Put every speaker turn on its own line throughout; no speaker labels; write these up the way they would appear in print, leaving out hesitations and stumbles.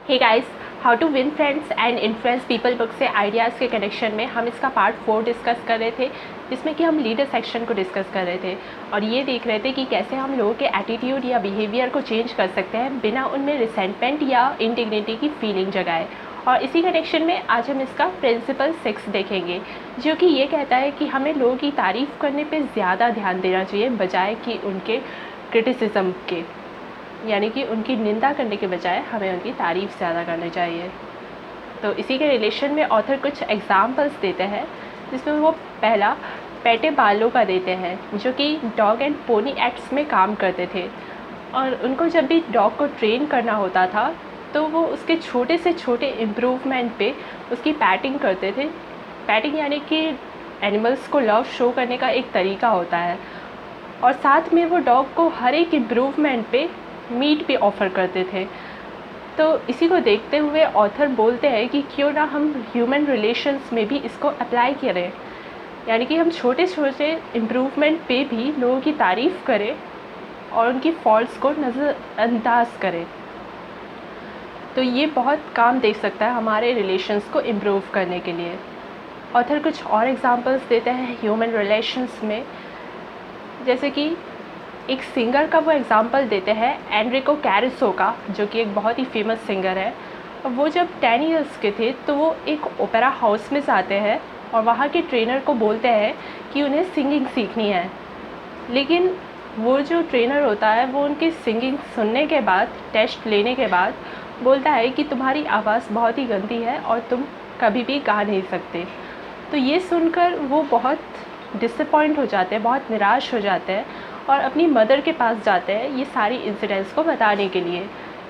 Hey guys, how to win friends and influence people book से ideas के connection में हम इसका पार्ट 4 डिस्कस कर रहे थे, जिसमें कि हम लीडर सेक्शन को डिस्कस कर रहे थे और ये देख रहे थे कि कैसे हम लोगों के एटीट्यूड या बिहेवियर को चेंज कर सकते हैं बिना उनमें रिसेंटमेंट या इंटीग्रिटी की फीलिंग जगाए। और इसी कनेक्शन में आज हम इसका प्रिंसिपल 6 देखेंगे, जो कि ये कहता है कि हमें लोगों की तारीफ़ करने पे ज़्यादा ध्यान देना चाहिए बजाय कि उनके क्रिटिसिज्म के, यानी कि उनकी निंदा करने के बजाय हमें उनकी तारीफ़ ज़्यादा करनी चाहिए। तो इसी के रिलेशन में ऑथर कुछ एग्ज़ाम्पल्स देते हैं, जिसमें वो पहला पेटे बालों का देते हैं, जो कि डॉग एंड पोनी एक्ट्स में काम करते थे। और उनको जब भी डॉग को ट्रेन करना होता था तो वो उसके छोटे से छोटे इम्प्रूवमेंट पे उसकी पैटिंग करते थे। पैटिंग यानी कि एनिमल्स को लव शो करने का एक तरीका होता है, और साथ में वो डॉग को हर एक इम्प्रूवमेंट पे मीट भी ऑफ़र करते थे। तो इसी को देखते हुए ऑथर बोलते हैं कि क्यों ना हम ह्यूमन रिलेशंस में भी इसको अप्लाई करें, यानी कि हम छोटे छोटे इम्प्रूवमेंट पे भी लोगों की तारीफ़ करें और उनकी फॉल्ट्स को नज़रअंदाज करें। तो ये बहुत काम दे सकता है हमारे रिलेशंस को इम्प्रूव करने के लिए। ऑथर कुछ और एग्जांपल्स देते हैं ह्यूमन रिलेशंस में, जैसे कि एक सिंगर का वो एग्ज़ाम्पल देते हैं एनरिको कैरुसो का, जो कि एक बहुत ही फेमस सिंगर है। और वो जब 10 इयर्स के थे तो वो एक ओपेरा हाउस में जाते हैं और वहाँ के ट्रेनर को बोलते हैं कि उन्हें सिंगिंग सीखनी है। लेकिन वो जो ट्रेनर होता है वो उनकी सिंगिंग सुनने के बाद, टेस्ट लेने के बाद बोलता है कि तुम्हारी आवाज़ बहुत ही गंदी है और तुम कभी भी गा नहीं सकते। तो ये सुनकर वो बहुत डिसअपॉइंट हो जाते हैं, बहुत निराश हो जाते हैं और अपनी मदर के पास जाते हैं ये सारी इंसिडेंट्स को बताने के लिए।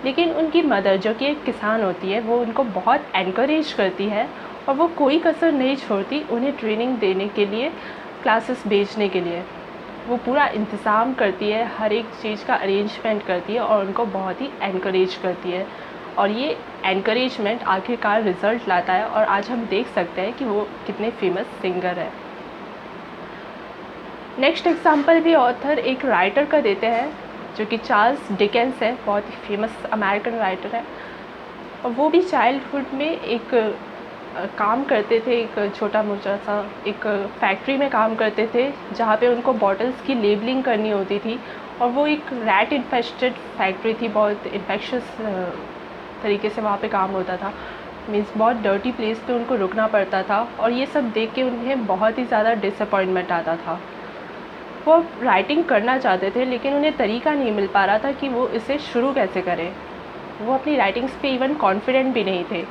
लेकिन उनकी मदर, जो कि एक किसान होती है, वो उनको बहुत एनकरेज करती है और वो कोई कसर नहीं छोड़ती उन्हें ट्रेनिंग देने के लिए, क्लासेस भेजने के लिए। वो पूरा इंतज़ाम करती है, हर एक चीज़ का अरेंजमेंट करती है और उनको बहुत ही एनकरेज करती है। और ये एनकरेजमेंट आखिरकार रिज़ल्ट लाता है और आज हम देख सकते हैं कि वो कितने फेमस सिंगर है। नेक्स्ट एग्जांपल भी ऑथर एक राइटर का देते हैं, जो कि चार्ल्स डिकेंस है, बहुत ही फेमस अमेरिकन राइटर है। और वो भी चाइल्डहुड में एक काम करते थे, एक छोटा मोटा सा एक फैक्ट्री में काम करते थे, जहाँ पे उनको बॉटल्स की लेबलिंग करनी होती थी। और वो एक रैट इन्फेस्टेड फैक्ट्री थी, बहुत इन्फेक्शस तरीके से वहाँ पे काम होता था। मीन्स बहुत डर्टी प्लेस पे उनको रुकना पड़ता था और ये सब देख के उन्हें बहुत ही ज़्यादा डिसअपॉइंटमेंट आता था। वो राइटिंग करना चाहते थे लेकिन उन्हें तरीका नहीं मिल पा रहा था कि वो इसे शुरू कैसे करें। वो अपनी राइटिंग्स पे इवन कॉन्फिडेंट भी नहीं थे।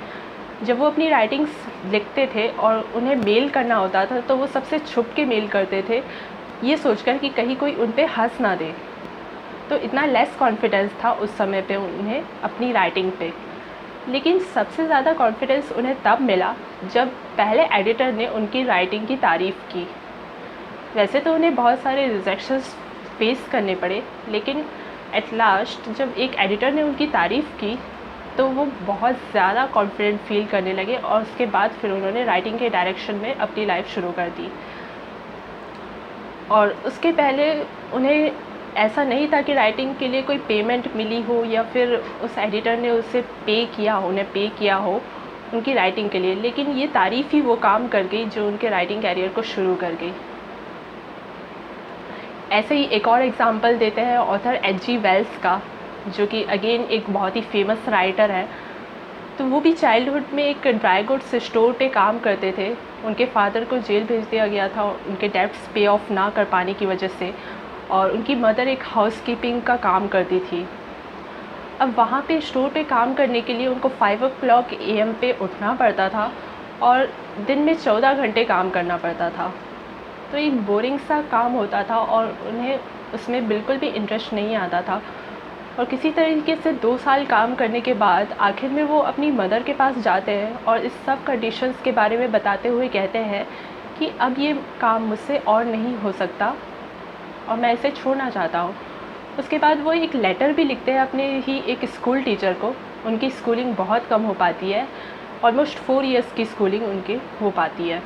जब वो अपनी राइटिंग्स लिखते थे और उन्हें मेल करना होता था तो वो सबसे छुप के मेल करते थे, ये सोचकर कि कहीं कोई उन पे हंस ना दे। तो इतना लेस कॉन्फिडेंस था उस समय पे उन्हें अपनी राइटिंग पे। लेकिन सबसे ज़्यादा कॉन्फिडेंस उन्हें तब मिला जब पहले एडिटर ने उनकी राइटिंग की तारीफ़ की। वैसे तो उन्हें बहुत सारे रिजेक्शंस फेस करने पड़े, लेकिन एट लास्ट जब एक एडिटर ने उनकी तारीफ़ की तो वो बहुत ज़्यादा कॉन्फिडेंट फील करने लगे और उसके बाद फिर उन्होंने राइटिंग के डायरेक्शन में अपनी लाइफ शुरू कर दी। और उसके पहले उन्हें ऐसा नहीं था कि राइटिंग के लिए कोई पेमेंट मिली हो या फिर उस एडिटर ने उसे उन्हें पे किया हो उनकी राइटिंग के लिए, लेकिन ये तारीफ़ ही वो काम कर गई जो उनके राइटिंग कैरियर को शुरू कर गई। ऐसे ही एक और एग्जांपल देते हैं ऑथर H.G. वेल्स का, जो कि अगेन एक बहुत ही फेमस राइटर है। तो वो भी चाइल्डहुड में एक ड्राई गुड्स स्टोर पे काम करते थे। उनके फादर को जेल भेज दिया गया था उनके डेब्ट्स पे ऑफ ना कर पाने की वजह से, और उनकी मदर एक हाउसकीपिंग का काम करती थी। अब वहाँ पे स्टोर पे काम करने के लिए उनको 5 o'clock AM पे उठना पड़ता था और दिन में 14 घंटे काम करना पड़ता था। तो एक बोरिंग सा काम होता था और उन्हें उसमें बिल्कुल भी इंटरेस्ट नहीं आता था। और किसी तरीके से 2 साल काम करने के बाद आखिर में वो अपनी मदर के पास जाते हैं और इस सब कंडीशंस के बारे में बताते हुए कहते हैं कि अब ये काम मुझसे और नहीं हो सकता और मैं इसे छोड़ना चाहता हूँ। उसके बाद वो एक लेटर भी लिखते हैं अपने ही एक स्कूल टीचर को। उनकी स्कूलिंग बहुत कम हो पाती है, ऑलमोस्ट 4 इयर्स की स्कूलिंग उनकी हो पाती है।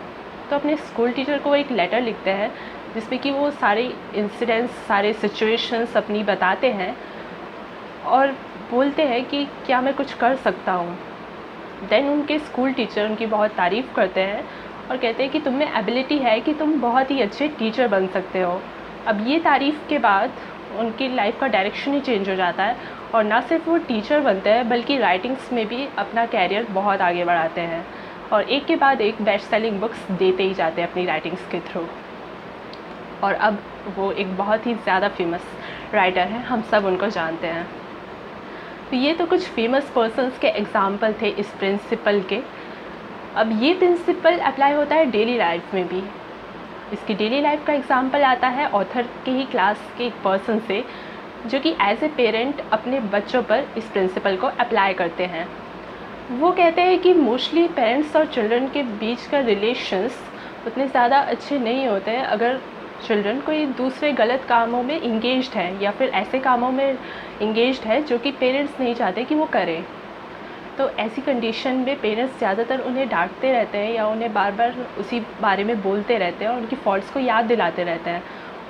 तो अपने स्कूल टीचर को एक लेटर लिखते हैं जिसमें कि वो सारे इंसिडेंट्स, सारे सिचुएशंस अपनी बताते हैं और बोलते हैं कि क्या मैं कुछ कर सकता हूँ। देन उनके स्कूल टीचर उनकी बहुत तारीफ़ करते हैं और कहते हैं कि तुम में एबिलिटी है कि तुम बहुत ही अच्छे टीचर बन सकते हो। अब ये तारीफ़ के बाद उनकी लाइफ का डायरेक्शन ही चेंज हो जाता है और ना सिर्फ वो टीचर बनते हैं बल्कि राइटिंग्स में भी अपना कैरियर बहुत आगे बढ़ाते हैं और एक के बाद एक बेस्ट सेलिंग बुक्स देते ही जाते हैं अपनी राइटिंग्स के थ्रू। और अब वो एक बहुत ही ज़्यादा फेमस राइटर हैं, हम सब उनको जानते हैं। तो ये तो कुछ फेमस पर्सन्स के एग्ज़ाम्पल थे इस प्रिंसिपल के। अब ये प्रिंसिपल अप्लाई होता है डेली लाइफ में भी। इसकी डेली लाइफ का एग्ज़ाम्पल आता है ऑथर के ही क्लास के एक पर्सन से, जो कि एज ए पेरेंट अपने बच्चों पर इस प्रिंसिपल को अप्लाई करते हैं। वो कहते हैं कि मोस्टली पेरेंट्स और चिल्ड्रन के बीच का रिलेशंस उतने ज़्यादा अच्छे नहीं होते हैं अगर चिल्ड्रन कोई दूसरे गलत कामों में इंगेज्ड है या फिर ऐसे कामों में इंगेज्ड है जो कि पेरेंट्स नहीं चाहते कि वो करें। तो ऐसी कंडीशन में पेरेंट्स ज़्यादातर उन्हें डांटते रहते हैं या उन्हें बार बार उसी बारे में बोलते रहते हैं और उनकी फॉल्ट्स को याद दिलाते रहते हैं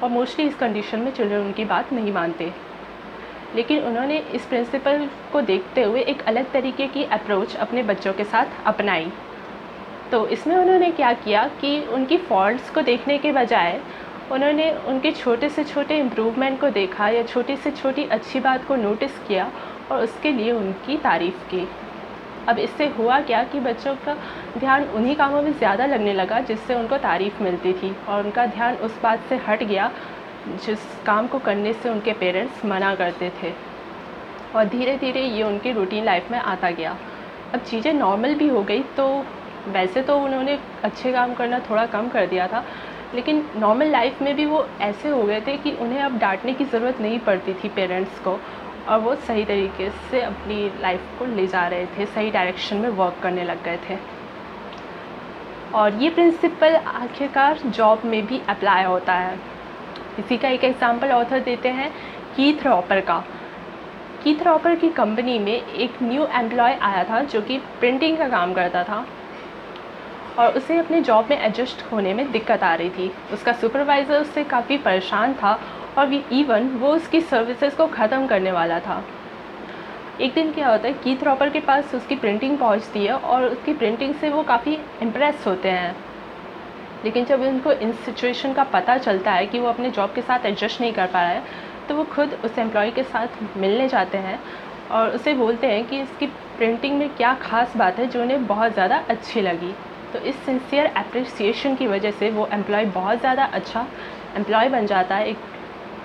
और मोस्टली इस कंडीशन में चिल्ड्रन उनकी बात नहीं मानते। लेकिन उन्होंने इस प्रिंसिपल को देखते हुए एक अलग तरीके की अप्रोच अपने बच्चों के साथ अपनाई। तो इसमें उन्होंने क्या किया कि उनकी फॉल्ट्स को देखने के बजाय उन्होंने उनके छोटे से छोटे इम्प्रूवमेंट को देखा या छोटी से छोटी अच्छी बात को नोटिस किया और उसके लिए उनकी तारीफ़ की। अब इससे हुआ क्या कि बच्चों का ध्यान उन्हीं कामों में ज़्यादा लगने लगा जिससे उनको तारीफ़ मिलती थी और उनका ध्यान उस बात से हट गया जिस काम को करने से उनके पेरेंट्स मना करते थे। और धीरे धीरे ये उनकी रूटीन लाइफ में आता गया। अब चीज़ें नॉर्मल भी हो गई, तो वैसे तो उन्होंने अच्छे काम करना थोड़ा कम कर दिया था, लेकिन नॉर्मल लाइफ में भी वो ऐसे हो गए थे कि उन्हें अब डांटने की ज़रूरत नहीं पड़ती थी पेरेंट्स को और वो सही तरीके से अपनी लाइफ को ले जा रहे थे, सही डायरेक्शन में वर्क करने लग गए थे। और ये प्रिंसिपल आखिरकार जॉब में भी अप्लाई होता है। इसी का एक एग्जांपल ऑथर देते हैं कीथ रॉपर का। कीथ रॉपर की कंपनी में एक न्यू एम्प्लॉय आया था जो कि प्रिंटिंग का काम करता था और उसे अपने जॉब में एडजस्ट होने में दिक्कत आ रही थी। उसका सुपरवाइज़र उससे काफ़ी परेशान था और वो उसकी सर्विसेज को ख़त्म करने वाला था। एक दिन क्या होता है, कीथ रॉपर के पास उसकी प्रिंटिंग पहुंचती है और उसकी प्रिंटिंग से वो काफ़ी इम्प्रेस होते हैं। लेकिन जब उनको इन सिचुएशन का पता चलता है कि वो अपने जॉब के साथ एडजस्ट नहीं कर पा रहा है, तो वो खुद उस एम्प्लॉय के साथ मिलने जाते हैं और उसे बोलते हैं कि इसकी प्रिंटिंग में क्या ख़ास बात है जो उन्हें बहुत ज़्यादा अच्छी लगी। तो इस सिंसियर अप्रिसिएशन की वजह से वो एम्प्लॉय बहुत ज़्यादा अच्छा एम्प्लॉय बन जाता है, एक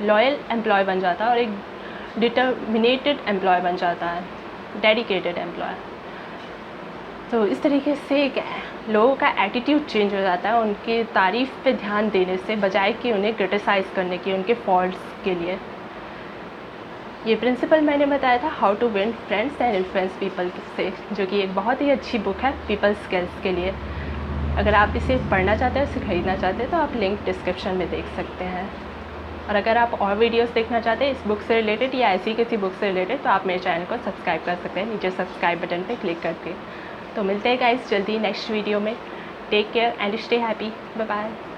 लॉयल एम्प्लॉय बन जाता है और एक डिटर्मिनेटेड एम्प्लॉय बन जाता है, डेडिकेटेड एम्प्लॉय। तो इस तरीके से लोगों का एटीट्यूड चेंज हो जाता है उनकी तारीफ़ पे ध्यान देने से, बजाय कि उन्हें क्रिटिसाइज़ करने की उनके फॉल्ट्स के लिए। ये प्रिंसिपल मैंने बताया था how to win friends and influence people से, जो कि एक बहुत ही अच्छी बुक है पीपल स्किल्स के लिए। अगर आप इसे पढ़ना चाहते हैं, इसे ख़रीदना चाहते हैं तो आप लिंक डिस्क्रिप्शन में देख सकते हैं। और अगर आप और वीडियोस देखना चाहते हैं इस बुक से रिलेटेड या ऐसी किसी बुक से रिलेटेड, तो आप मेरे चैनल को सब्सक्राइब कर सकते हैं नीचे सब्सक्राइब बटन पे क्लिक करके। तो मिलते हैं गाइस जल्दी नेक्स्ट वीडियो में। Take care and stay happy. Bye bye.